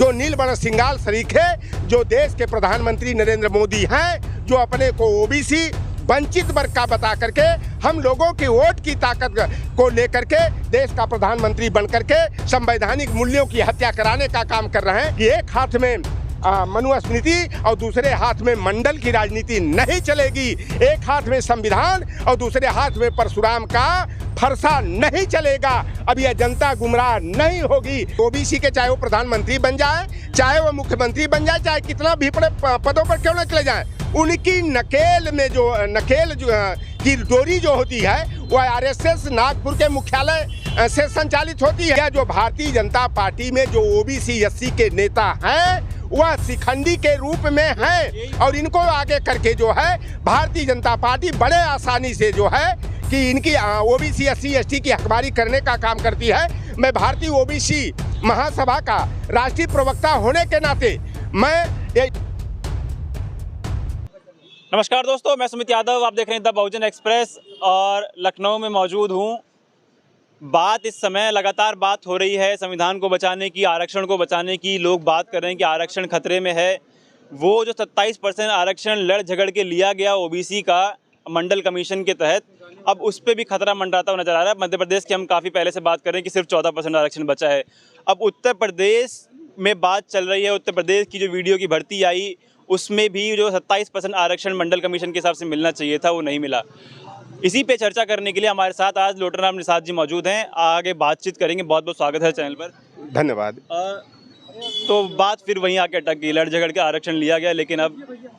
जो नीलबण सिंगाल सरीखे, जो देश के प्रधानमंत्री नरेंद्र मोदी हैं, जो अपने को ओबीसी वंचित वर्ग का बता करके हम लोगों की वोट की ताकत को लेकर के देश का प्रधानमंत्री बन करके संवैधानिक मूल्यों की हत्या कराने का काम कर रहे हैं कि एक हाथ में मनुस्मृति और दूसरे हाथ में मंडल की राजनीति नहीं चलेगी। एक हाथ में संविधान और दूसरे हाथ में परशुराम का फरसा नहीं चलेगा। अब यह जनता गुमराह नहीं होगी। ओबीसी के चाहे वो प्रधानमंत्री बन जाए, चाहे वो मुख्यमंत्री बन जाए, चाहे कितना भी बड़े पदों पर क्यों न चले जाए, उनकी नकेल में जो की डोरी जो होती है वह आरएसएस नागपुर के मुख्यालय से संचालित होती है। जो भारतीय जनता पार्टी में जो ओबीसी एससी के नेता हैं वह शिखंडी के रूप में हैं और इनको आगे करके जो है भारतीय जनता पार्टी बड़े आसानी से जो है कि इनकी ओबीसी एससी एसटी की हकमारी करने का काम करती है। मैं भारतीय ओबीसी महासभा का राष्ट्रीय प्रवक्ता होने के नाते मैं नमस्कार दोस्तों, मैं सुमित यादव, आप देख रहे हैं द बहुजन एक्सप्रेस और लखनऊ में मौजूद हूँ। बात इस समय लगातार बात हो रही है संविधान को बचाने की, आरक्षण को बचाने की। लोग बात कर रहे हैं कि आरक्षण खतरे में है। वो जो 27% आरक्षण लड़ झगड़ के लिया गया ओबीसी का मंडल कमीशन के तहत, अब उस पर भी खतरा मंडराता हुआ नजर आ रहा है। मध्य प्रदेश की हम काफ़ी पहले से बात कर रहे हैं कि सिर्फ 14% आरक्षण बचा है। अब उत्तर प्रदेश में बात चल रही है। उत्तर प्रदेश की जो वीडियो की भर्ती आई उसमें भी जो 27% आरक्षण मंडल कमीशन के हिसाब से मिलना चाहिए था वो नहीं मिला। इसी पे चर्चा करने के लिए हमारे साथ आज लोटनराम निषाद जी मौजूद हैं। आगे बातचीत करेंगे। बहुत बहुत स्वागत है चैनल पर। धन्यवाद। तो बात फिर वहीं आके अटक गई। लड़ झगड़ के आरक्षण लिया गया लेकिन अब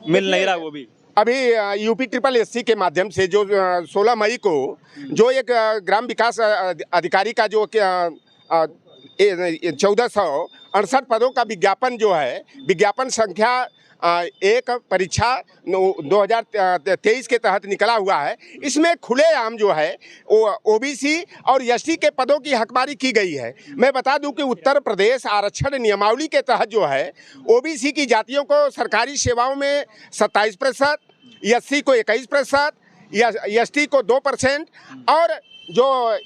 मिल नहीं रहा। वो भी अभी यूपी ट्रिपल एससी के माध्यम से जो 16 मई को जो एक ग्राम विकास अधिकारी का जो 1468 पदों का विज्ञापन जो है, विज्ञापन संख्या एक परीक्षा 2023 के तहत निकला हुआ है। इसमें खुलेआम जो है ओबीसी और एसटी के पदों की हकमारी की गई है। मैं बता दूं कि उत्तर प्रदेश आरक्षण नियमावली के तहत जो है ओबीसी की जातियों को सरकारी सेवाओं में 27%, एससी को 21%, एसटी को 2% और जो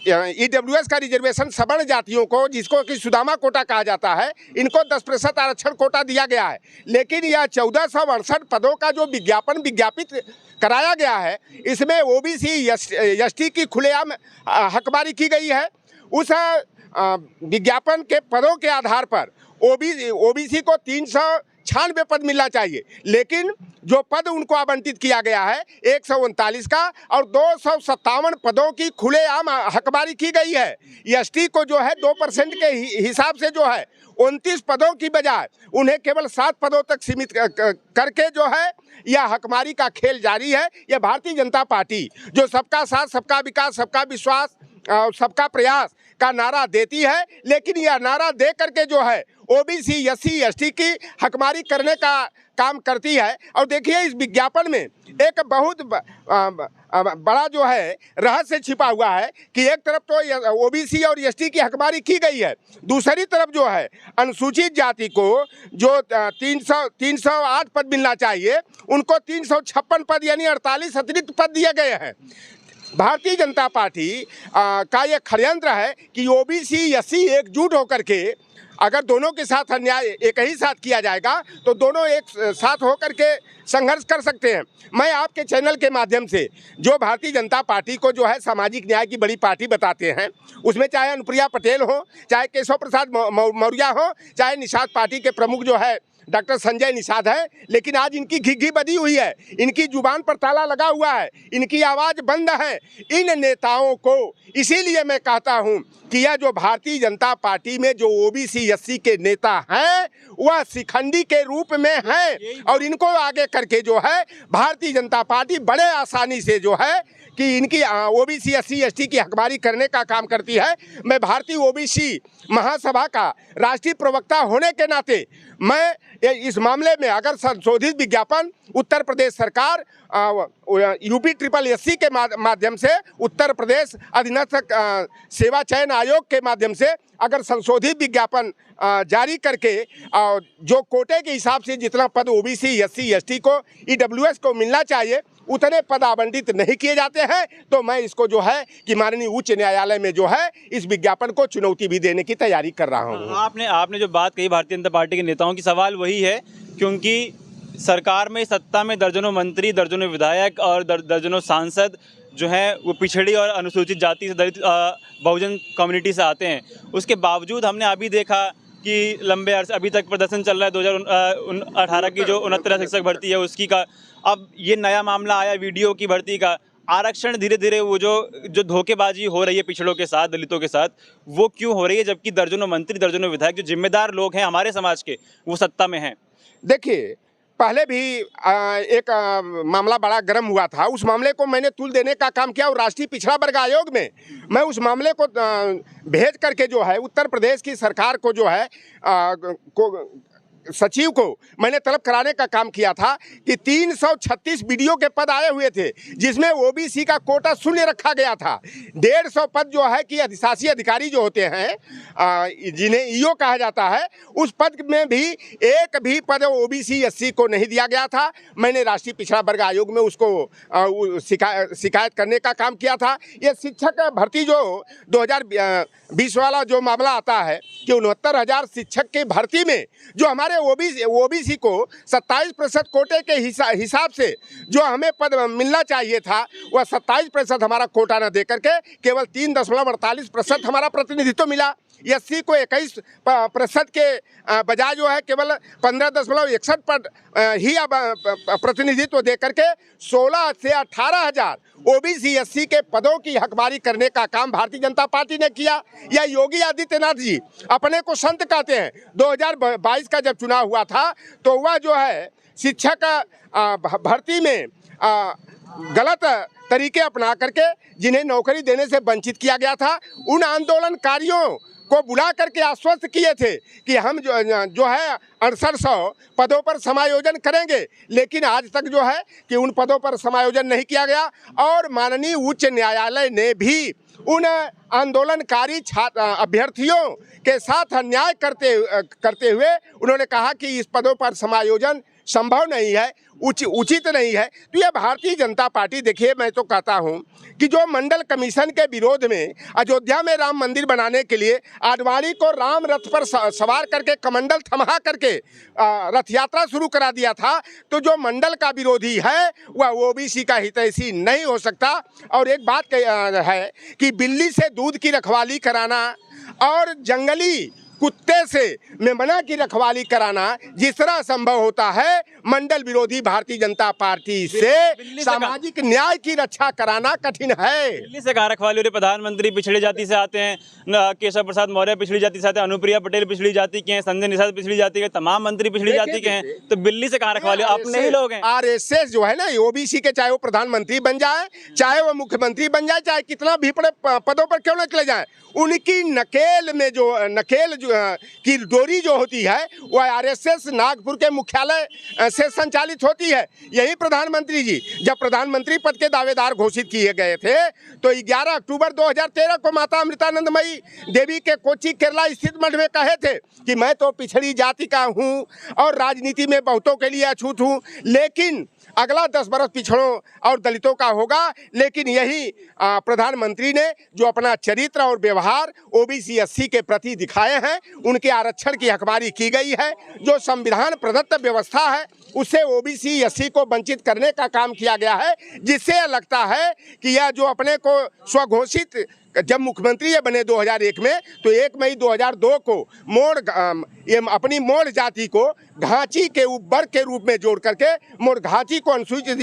ईडब्ल्यूएस का रिजर्वेशन सवर्ण जातियों को, जिसको कि सुदामा कोटा कहा जाता है, इनको 10% आरक्षण कोटा दिया गया है। लेकिन यह 1468 पदों का जो विज्ञापित कराया गया है, इसमें ओबीसी एसटी की खुलेआम हकमारी की गई है। उस विज्ञापन के पदों के आधार पर ओबीसी को 396 पद मिलना चाहिए, लेकिन जो पद उनको आवंटित किया गया है 139 का और 257 पदों की खुलेआम हकमारी की गई है। एसटी को जो है 2% के हिसाब से जो है 29 पदों की बजाय उन्हें केवल 7 पदों तक सीमित करके जो है यह हकमारी का खेल जारी है। यह भारतीय जनता पार्टी जो सबका साथ, सबका विकास, सबका विश्वास, सबका प्रयास का नारा देती है, लेकिन यह नारा दे करके जो है ओबीसी एससी एसटी की हकमारी करने का काम करती है। और देखिए इस विज्ञापन में एक बहुत बड़ा जो है रहस्य छिपा हुआ है कि एक तरफ तो ओबीसी और एसटी की हकमारी की गई है, दूसरी तरफ जो है अनुसूचित जाति को जो 308 पद मिलना चाहिए उनको 356 पद यानी 48 अतिरिक्त पद दिए गए हैं। भारतीय जनता पार्टी का ये षड्यंत्र है कि ओबीसी एससी एकजुट होकर के अगर दोनों के साथ अन्याय एक ही साथ किया जाएगा तो दोनों एक साथ होकर के संघर्ष कर सकते हैं। मैं आपके चैनल के माध्यम से जो भारतीय जनता पार्टी को जो है सामाजिक न्याय की बड़ी पार्टी बताते हैं, उसमें चाहे अनुप्रिया पटेल हो, चाहे केशव प्रसाद मौर्य हो, चाहे निषाद पार्टी के प्रमुख जो है डॉक्टर संजय निषाद है, लेकिन आज इनकी घिघी बधी हुई है, इनकी जुबान पर ताला लगा हुआ है, इनकी आवाज़ बंद है। इन नेताओं को इसीलिए मैं कहता हूं कि यह जो भारतीय जनता पार्टी में जो ओबीसी एससी के नेता हैं वह शिखंडी के रूप में हैं और इनको आगे करके जो है भारतीय जनता पार्टी बड़े आसानी से जो है कि इनकी ओबीसी एससी एसटी की हकमारी करने का काम करती है। मैं भारतीय ओबीसी महासभा का राष्ट्रीय प्रवक्ता होने के नाते मैं इस मामले में अगर संशोधित विज्ञापन उत्तर प्रदेश सरकार यूपी ट्रिपल एससी के माध्यम से, उत्तर प्रदेश अधीनस्थ सेवा चयन आयोग के माध्यम से अगर संशोधित विज्ञापन जारी करके जो कोटे के हिसाब से जितना पद ओबीसी एससी एसटी को ईडब्ल्यूएस को मिलना चाहिए उतने पद आवंटित नहीं किए जाते हैं, तो मैं इसको जो है कि माननीय उच्च न्यायालय में जो है इस विज्ञापन को चुनौती भी देने की तैयारी कर रहा हूँ। आपने जो बात कही भारतीय जनता पार्टी के नेताओं की, सवाल वही है क्योंकि सरकार में, सत्ता में दर्जनों मंत्री, दर्जनों विधायक और दर्जनों सांसद जो हैं वो पिछड़ी और अनुसूचित जाति से, दलित बहुजन कम्युनिटी से आते हैं। उसके बावजूद हमने अभी देखा कि लंबे अरसे अभी तक प्रदर्शन चल रहा है 2018 की जो 69 शिक्षक भर्ती है उसकी का। अब ये नया मामला आया वीडियो की भर्ती का। आरक्षण धीरे धीरे वो जो धोखेबाजी हो रही है पिछड़ों के साथ, दलितों के साथ, वो क्यों हो रही है, जबकि दर्जनों मंत्री, दर्जनों विधायक जो जिम्मेदार लोग हैं हमारे समाज के, वो सत्ता में हैं। देखिए, पहले भी एक मामला बड़ा गर्म हुआ था, उस मामले को मैंने तुल देने का काम किया और राष्ट्रीय पिछड़ा वर्ग आयोग में मैं उस मामले को भेज करके जो है उत्तर प्रदेश की सरकार को जो है सचिव को मैंने तलब कराने का काम किया था कि 336 बीडीओ के पद आए हुए थे, जिसमें ओबीसी का कोटा शून्य रखा गया था। 150 पद जो है कि अधिशासी अधिकारी जो होते हैं, जिन्हें ईओ कहा जाता है, उस पद में भी एक भी पद ओबीसी एससी को नहीं दिया गया था। मैंने राष्ट्रीय पिछड़ा वर्ग आयोग में उसको शिकायत करने का काम किया था। ये शिक्षक भर्ती जो 2020 वाला जो मामला आता है कि 69,000 शिक्षक की भर्ती में जो हमारे ओबीसी को 27% कोटे के हिसाब से जो हमें पद मिलना चाहिए था, वह 27% हमारा कोटा न दे करके केवल 3.48% हमारा प्रतिनिधित्व मिला। एससी को 21% के बजाय जो है केवल 15.61 पद ही प्रतिनिधित्व दे करके 16 से 18,000 ओबीसी एससी के पदों की हकमारी करने का काम भारतीय जनता पार्टी ने किया। या योगी आदित्यनाथ जी अपने को संत कहते हैं। 2022 का जब चुनाव हुआ था तो वह जो है शिक्षक भर्ती में गलत तरीके अपना करके जिन्हें नौकरी देने से वंचित किया गया था, उन आंदोलनकारियों को बुला करके आश्वस्त किए थे कि हम जो है 6800 पदों पर समायोजन करेंगे, लेकिन आज तक जो है कि उन पदों पर समायोजन नहीं किया गया। और माननीय उच्च न्यायालय ने भी उन आंदोलनकारी अभ्यर्थियों के साथ अन्याय करते हुए उन्होंने कहा कि इस पदों पर समायोजन संभव नहीं है, उचित नहीं है। तो यह भारतीय जनता पार्टी, देखिए मैं तो कहता हूं कि जो मंडल कमीशन के विरोध में अयोध्या में राम मंदिर बनाने के लिए आडवाणी को राम रथ पर सवार करके कमंडल थमा करके रथ यात्रा शुरू करा दिया था, तो जो मंडल का विरोधी है वह ओबीसी का हितैषी नहीं हो सकता। और एक बात है कि बिल्ली से दूध की रखवाली कराना और जंगली कुत्ते से मेमना की रखवाली कराना जिस तरह संभव होता है, मंडल विरोधी भारतीय जनता पार्टी से सामाजिक न्याय की रक्षा कराना कठिन है। दिल्ली से कहाँ रखवाली हो रही? प्रधानमंत्री पिछड़ी जाति से आते हैं, केशव प्रसाद मौर्य पिछड़ी जाति से आते हैं, अनुप्रिया पटेल पिछड़ी जाति के हैं, संजय निषाद पिछड़ी जाति के, तमाम मंत्री पिछड़ी जाति के हैं, तो दिल्ली से कहाँ रखवाली? अपने ही लोग हैं। आरएसएस जो है ना, ओबीसी के, चाहे वो प्रधानमंत्री बन जाए, चाहे वो मुख्यमंत्री बन जाए, चाहे कितना भी बड़े पदों पर क्यों न चले जाए, उनकी नकेल में जो की डोरी जो होती है वह आरएसएस नागपुर के मुख्यालय से संचालित होती है। यही प्रधानमंत्री जी जब प्रधानमंत्री पद के दावेदार घोषित किए गए थे तो 11 अक्टूबर 2013 को माता अमृतानंदमयी देवी के कोच्चि केरला स्थित मठ में कहे थे कि मैं तो पिछड़ी जाति का हूं और राजनीति में बहुतों के लिए अछूत हूं, लेकिन अगला 10 बरस पिछड़ों और दलितों का होगा। लेकिन यही प्रधानमंत्री ने जो अपना चरित्र और व्यवहार ओबीसी एससी के प्रति दिखाए हैं, उनके आरक्षण की हकमारी की गई है। जो संविधान प्रदत्त व्यवस्था है उससे ओबीसी एससी को वंचित करने का काम किया गया है, जिससे लगता है कि यह जो अपने को स्वघोषित, जब मुख्यमंत्री ये बने 2001 में, तो 1 मई 2002 को अपनी मोड़ जाति को घांची के वर्ग के रूप में जोड़ करके मोड़ घांची को अनुसूचित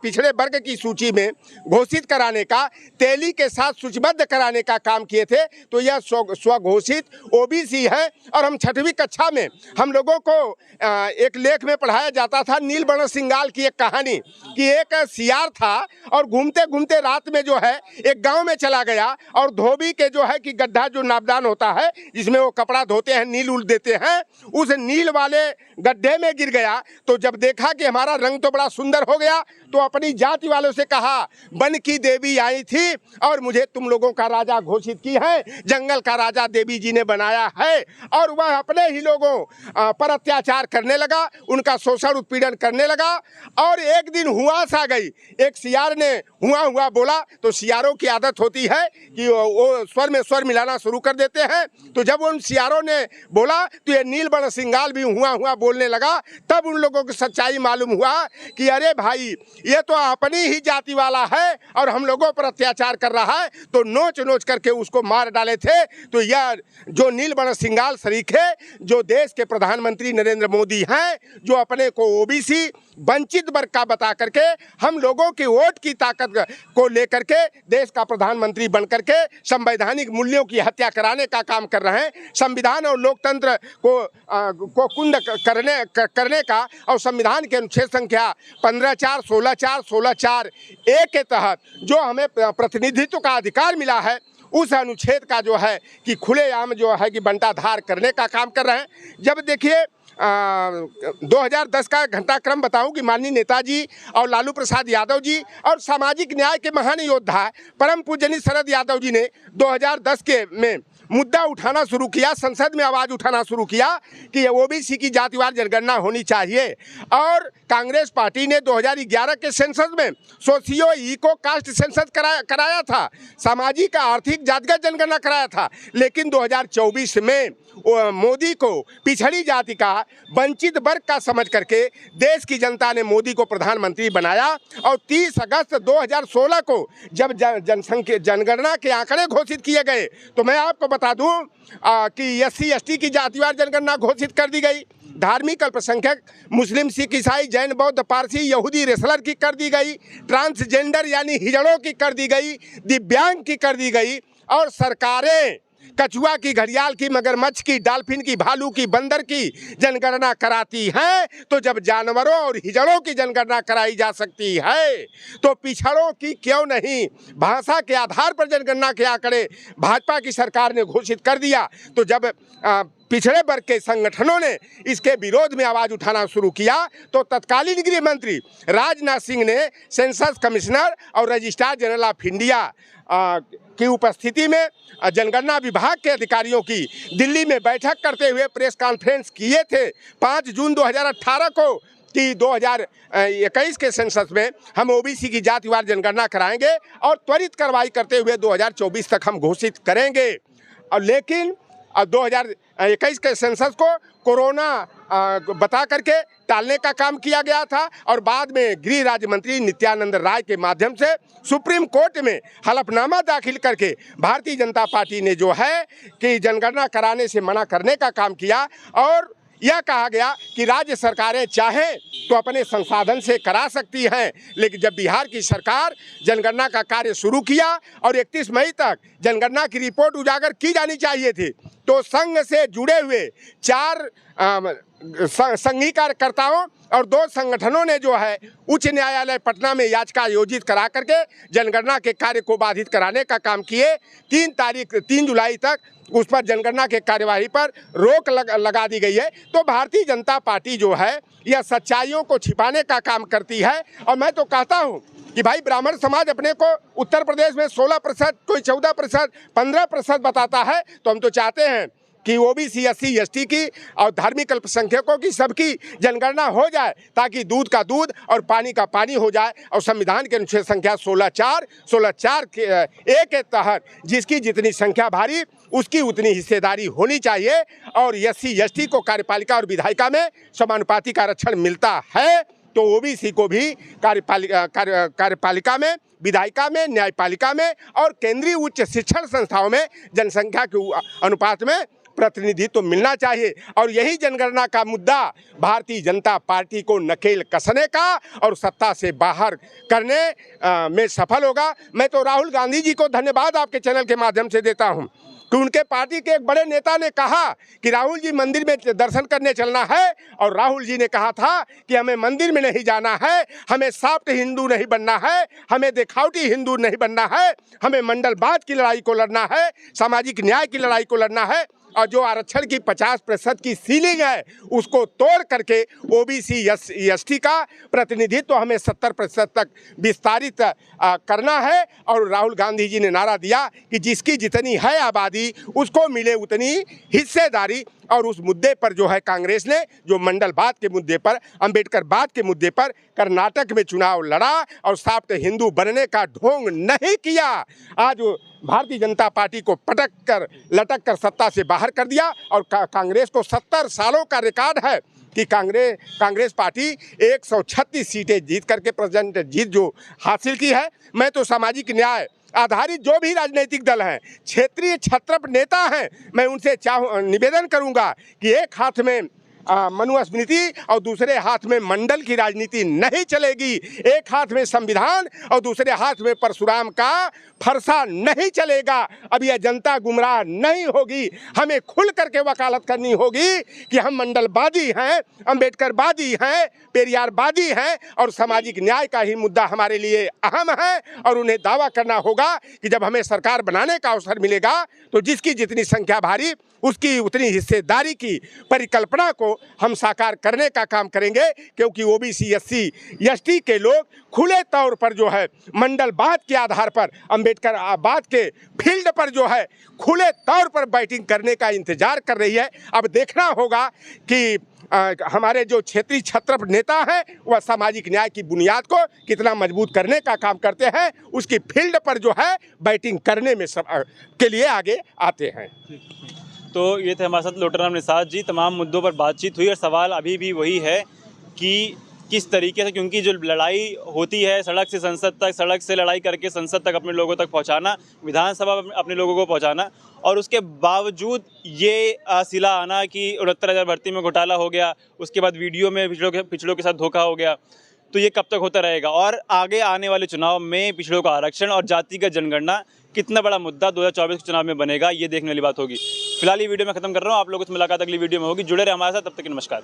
पिछड़े वर्ग की सूची में घोषित कराने का, तेली के साथ सूचीबद्ध कराने का काम किए थे। तो यह स्वघोषित ओबीसी है। और हम 6वीं कक्षा में हम लोगों को एक लेख में पढ़ाया जाता था नीलबर्ण सिंगाल की एक कहानी कि एक सियार था और घूमते घूमते रात में जो है एक गांव में चला गया और धोबी के जो है कि गड्ढा जो नापदान होता है जिसमें वो कपड़ा धोते हैं, नील उल देते हैं, उस नील वाले गड्ढे में गिर गया। तो जब देखा कि हमारा रंग तो बड़ा सुंदर हो गया, तो अपनी जाति वालों से कहा, वन की देवी आई थी और मुझे तुम लोगों का राजा घोषित की है, जंगल का राजा देवी जी ने बनाया है। और वह अपने ही लोगों पर अत्याचार करने लगा, उनका शोषण उत्पीड़न करने लगा। और एक दिन हुआस आ गई, एक सियार ने हुआ हुआ बोला, तो सियारों की आदत होती है कि वो स्वर में स्वर मिलाना शुरू कर देते हैं। तो जब उन सियारों ने बोला तो ये नीलबण सिंगाल भी हुआ हुआ बोलने लगा। तब उन लोगों को सच्चाई मालूम हुआ कि अरे भाई, ये तो अपनी ही जाति वाला है और हम लोगों पर अत्याचार कर रहा है। तो नोच नोच करके उसको मार डाले थे। तो यह जो नीलबण सिंगाल शरीक है, जो देश के प्रधानमंत्री नरेंद्र मोदी हैं, जो अपने को ओबीसी वंचित वर्ग का बता करके हम लोगों की वोट की ताकत को लेकर के देश का प्रधानमंत्री बन करके संवैधानिक मूल्यों की हत्या कराने का काम कर रहे हैं। संविधान और लोकतंत्र को कुंद करने का और संविधान के अनुच्छेद संख्या 15(4), 16(4), 16(4) ए के तहत जो हमें प्रतिनिधित्व का अधिकार मिला है, उस अनुच्छेद का जो है कि खुलेआम जो है कि बंटाधार करने का काम कर रहे हैं। जब देखिए 2010 का घटनाक्रम बताऊं कि माननीय नेताजी और लालू प्रसाद यादव जी और सामाजिक न्याय के महान योद्धा परम पूजनीय शरद यादव जी ने 2010 के में मुद्दा उठाना शुरू किया, संसद में आवाज़ उठाना शुरू किया कि ओबीसी की जातिवार जनगणना होनी चाहिए। और कांग्रेस पार्टी ने 2011 के सेंसस में सोशियो इको कास्ट सेंसस कराया था, सामाजिक आर्थिक जातिगत जनगणना कराया था। लेकिन 2024 में मोदी को पिछड़ी जाति का, वंचित वर्ग का समझ करके देश की जनता ने मोदी को प्रधानमंत्री बनाया। और 30 अगस्त 2016 को जब जनगणना के आंकड़े घोषित किए गए, तो मैं आपको बता दूं कि SC ST की जातिवार जनगणना घोषित कर दी गई। धार्मिक अल्पसंख्यक मुस्लिम, सिख, ईसाई, जैन, बौद्ध, पारसी, यहूदी, रेसलर की कर दी गई, ट्रांसजेंडर यानी हिजड़ों की कर दी गई, दिव्यांग की कर दी गई। और सरकारें कछुआ की, घड़ियाल की, मगरमच्छ की, डॉल्फिन की, भालू की, बंदर की जनगणना कराती हैं, तो जब जानवरों और हिजड़ों की जनगणना कराई जा सकती है तो पिछड़ों की क्यों नहीं? भाषा के आधार पर जनगणना के आंकड़े भाजपा की सरकार ने घोषित कर दिया। तो जब पिछड़े वर्ग के संगठनों ने इसके विरोध में आवाज़ उठाना शुरू किया, तो तत्कालीन गृह मंत्री राजनाथ सिंह ने सेंसस कमिश्नर और रजिस्ट्रार जनरल ऑफ इंडिया की उपस्थिति में जनगणना विभाग के अधिकारियों की दिल्ली में बैठक करते हुए प्रेस कॉन्फ्रेंस किए थे 5 जून 2018 को कि 2021 के सेंसस में हम ओबीसी की जातिवार जनगणना कराएंगे और त्वरित कार्रवाई करते हुए 2024 तक हम घोषित करेंगे। और लेकिन 2021 के सेंसस को कोरोना बता करके टालने का काम किया गया था। और बाद में गृह राज्य मंत्री नित्यानंद राय के माध्यम से सुप्रीम कोर्ट में हलफनामा दाखिल करके भारतीय जनता पार्टी ने जो है कि जनगणना कराने से मना करने का काम किया। और यह कहा गया कि राज्य सरकारें चाहें तो अपने संसाधन से करा सकती हैं। लेकिन जब बिहार की सरकार जनगणना का कार्य शुरू किया और 31 मई तक जनगणना की रिपोर्ट उजागर की जानी चाहिए थी, तो संघ से जुड़े हुए 4 संघीय कार्यकर्ताओं और 2 संगठनों ने जो है उच्च न्यायालय पटना में याचिका आयोजित करा करके जनगणना के कार्य को बाधित कराने का काम किए। 3 जुलाई तक उस पर जनगणना के कार्यवाही पर रोक लगा दी गई है। तो भारतीय जनता पार्टी जो है यह सच्चाइयों को छिपाने का काम करती है। और मैं तो कहता हूँ कि भाई, ब्राह्मण समाज अपने को उत्तर प्रदेश में 16%, कोई 14%, 15% बताता है, तो हम तो चाहते हैं कि ओबीसी, SC ST की और धार्मिक अल्पसंख्यकों की सबकी जनगणना हो जाए, ताकि दूध का दूध और पानी का पानी हो जाए। और संविधान के अनुच्छेद संख्या 16(4) के ए के तहत जिसकी जितनी संख्या भारी उसकी उतनी हिस्सेदारी होनी चाहिए। और SC ST को कार्यपालिका और विधायिका में समानुपातिक आरक्षण मिलता है, तो ओबीसी को भी कार्यपालिका में, विधायिका में, न्यायपालिका में और केंद्रीय उच्च शिक्षण संस्थाओं में जनसंख्या के अनुपात में प्रतिनिधित्व तो मिलना चाहिए। और यही जनगणना का मुद्दा भारतीय जनता पार्टी को नकेल कसने का और सत्ता से बाहर करने में सफल होगा। मैं तो राहुल गांधी जी को धन्यवाद आपके चैनल के माध्यम से देता हूं कि उनके पार्टी के एक बड़े नेता ने कहा कि राहुल जी मंदिर में दर्शन करने चलना है, और राहुल जी ने कहा था कि हमें मंदिर में नहीं जाना है, हमें सॉफ्ट हिंदू नहीं बनना है, हमें दिखावटी हिंदू नहीं बनना है, हमें मंडलवाद की लड़ाई को लड़ना है, सामाजिक न्याय की लड़ाई को लड़ना है, और जो आरक्षण की 50% की सीलिंग है उसको तोड़ करके ओबीसी एसटी का प्रतिनिधित्व तो हमें 70% तक विस्तारित करना है। और राहुल गांधी जी ने नारा दिया कि जिसकी जितनी है आबादी उसको मिले उतनी हिस्सेदारी, और उस मुद्दे पर जो है कांग्रेस ने जो मंडलवाद के मुद्दे पर, अंबेडकरवाद के मुद्दे पर कर्नाटक में चुनाव लड़ा और सॉफ्ट हिंदू बनने का ढोंग नहीं किया। आज भारतीय जनता पार्टी को पटक कर लटक कर सत्ता से बाहर कर दिया, और कांग्रेस को 70 सालों का रिकॉर्ड है कि कांग्रेस पार्टी 136 सीटें जीत करके प्रेसिडेंट जीत जो हासिल की है। मैं तो सामाजिक न्याय आधारित जो भी राजनीतिक दल हैं, क्षेत्रीय छत्रप नेता हैं, मैं उनसे निवेदन करूंगा कि एक हाथ में मनुस्मृति और दूसरे हाथ में मंडल की राजनीति नहीं चलेगी, एक हाथ में संविधान और दूसरे हाथ में परशुराम का फरसा नहीं चलेगा। अब यह जनता गुमराह नहीं होगी, हमें खुल करके वकालत करनी होगी कि हम मंडलवादी हैं, अंबेडकरवादी हैं, पेरियारवादी हैं, और सामाजिक न्याय का ही मुद्दा हमारे लिए अहम है। और उन्हें दावा करना होगा कि जब हमें सरकार बनाने का अवसर मिलेगा तो जिसकी जितनी संख्या भारी उसकी उतनी हिस्सेदारी की परिकल्पना को हम साकार करने का काम करेंगे, क्योंकि ओबीसी एससी एसटी के लोग खुले तौर पर जो है मंडलवाद के आधार पर, अंबेडकरवाद के फील्ड पर जो है खुले तौर पर बैटिंग करने का इंतजार कर रही है। अब देखना होगा कि हमारे जो क्षेत्रीय छत्रप नेता हैं वह सामाजिक न्याय की बुनियाद को कितना मजबूत करने का काम करते हैं, उसकी फील्ड पर जो है बैटिंग करने में के लिए आगे आते हैं। तो ये थे हमारे साथ लोटाराम निषाद जी। तमाम मुद्दों पर बातचीत हुई और सवाल अभी भी वही है कि किस तरीके से, क्योंकि जो लड़ाई होती है सड़क से संसद तक, सड़क से लड़ाई करके संसद तक अपने लोगों तक पहुंचाना, विधानसभा अपने लोगों को पहुंचाना, और उसके बावजूद ये सिला आना कि 69,000 भर्ती में घोटाला हो गया, उसके बाद वीडियो में पिछड़ों के साथ धोखा हो गया, तो ये कब तक होता रहेगा। और आगे आने वाले चुनाव में पिछड़ों का आरक्षण और जातिगत जनगणना कितना बड़ा मुद्दा 2024 के चुनाव में बनेगा, ये देखने वाली बात होगी। फिलहाल ये वीडियो मैं खत्म कर रहा हूँ, आप लोगों से मुलाकात अगली वीडियो में होगी। जुड़े रहे हमारे साथ, तब तक नमस्कार।